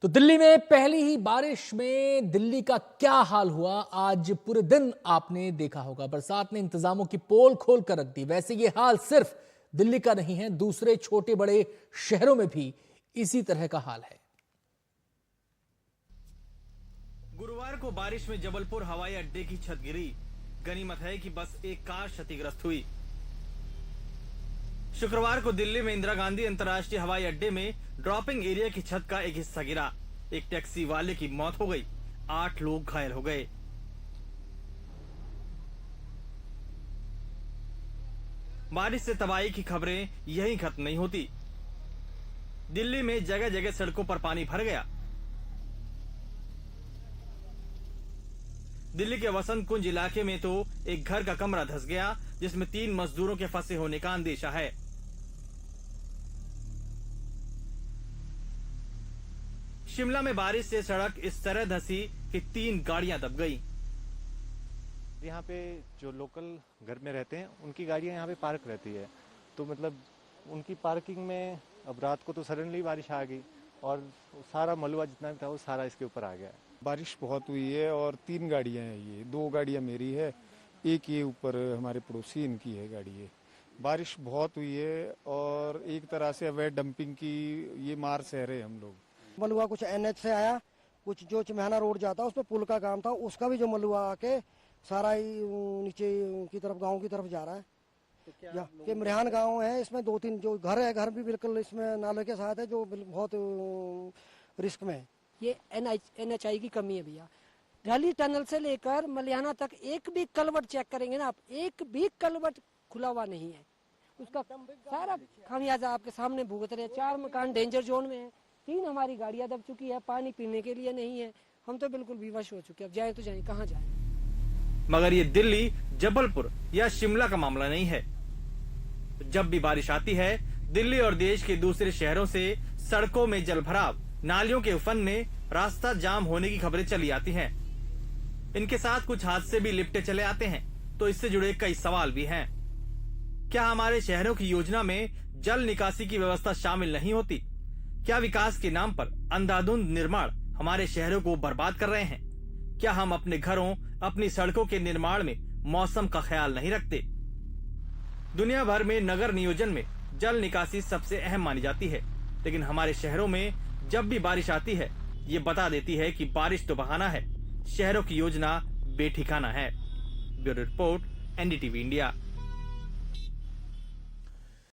तो दिल्ली में पहली ही बारिश में दिल्ली का क्या हाल हुआ, आज पूरे दिन आपने देखा होगा। बरसात ने इंतजामों की पोल खोल कर रख दी। वैसे ये हाल सिर्फ दिल्ली का नहीं है, दूसरे छोटे बड़े शहरों में भी इसी तरह का हाल है। गुरुवार को बारिश में जबलपुर हवाई अड्डे की छत गिरी। गनीमत है कि बस एक कार क्षतिग्रस्त हुई। शुक्रवार को दिल्ली में इंदिरा गांधी अंतर्राष्ट्रीय हवाई अड्डे में ड्रॉपिंग एरिया की छत का एक हिस्सा गिरा। एक टैक्सी वाले की मौत हो गई, 8 लोग घायल हो गए। बारिश से तबाही की खबरें यहीं खत्म नहीं होती। दिल्ली में जगह जगह सड़कों पर पानी भर गया। दिल्ली के वसंत कुंज इलाके में तो एक घर का कमरा धंस गया, जिसमें 3 मजदूरों के फंसे होने का अंदेशा है। शिमला में बारिश से सड़क इस तरह धंसी कि 3 गाड़ियां दब गई। यहाँ पे जो लोकल घर में रहते हैं उनकी गाड़ियाँ यहाँ पे पार्क रहती है, तो मतलब उनकी पार्किंग में अब रात को तो सडनली बारिश आ गई और सारा मलबा जितना भी था वो सारा इसके ऊपर आ गया। बारिश बहुत हुई है और 3 गाड़ियाँ हैं, ये 2 गाड़ियाँ मेरी है, एक ये ऊपर हमारे पड़ोसी इनकी है गाड़ी है। बारिश बहुत हुई है और एक तरह से अवैध डंपिंग की ये मार सह रहे हम लोग। मलुआ कुछ एनएच से आया, कुछ जो चिम्हाना रोड जाता उस पर पुल का काम था, उसका भी जो मलुआ आके सारा ही नीचे की तरफ गांव की तरफ जा रहा है। तो कि मरिहान गांव है, इसमें 2-3 जो घर है, घर भी बिल्कुल इसमें नाले के साथ है, जो बहुत रिस्क में है। ये एनएचआई की कमी है भैया। ढाली टनल से लेकर मलियाना तक एक भी कलवट चेक करेंगे ना आप, एक भी कलवट खुला हुआ नहीं है। उसका सारा खामियाजा आपके सामने भुगत रहे हैं। 4 मकान डेंजर जोन में है, 3 हमारी गाड़ियां दब चुकी है, पानी पीने के लिए नहीं है। हम तो बिल्कुल विवश हो चुके हैं, अब जाए तो जाए, कहाँ जाए। मगर ये दिल्ली, जबलपुर या शिमला का मामला नहीं है। जब भी बारिश आती है, दिल्ली और देश के दूसरे शहरों से सड़कों में जलभराव, नालियों के उफनने, रास्ता जाम होने की खबरें चली आती हैं। इनके साथ कुछ हादसे भी लिपटे चले आते हैं, तो इससे जुड़े कई सवाल भी हैं। क्या हमारे शहरों की योजना में जल निकासी की व्यवस्था शामिल नहीं होती? क्या विकास के नाम पर अंधाधुंध निर्माण हमारे शहरों को बर्बाद कर रहे हैं? क्या हम अपने घरों, अपनी सड़कों के निर्माण में मौसम का ख्याल नहीं रखते? दुनिया भर में नगर नियोजन में जल निकासी सबसे अहम मानी जाती है, लेकिन हमारे शहरों में जब भी बारिश आती है, ये बता देती है कि बारिश तो बहाना है, शहरों की योजना बेठिकाना है। Bureau report, NDTV India.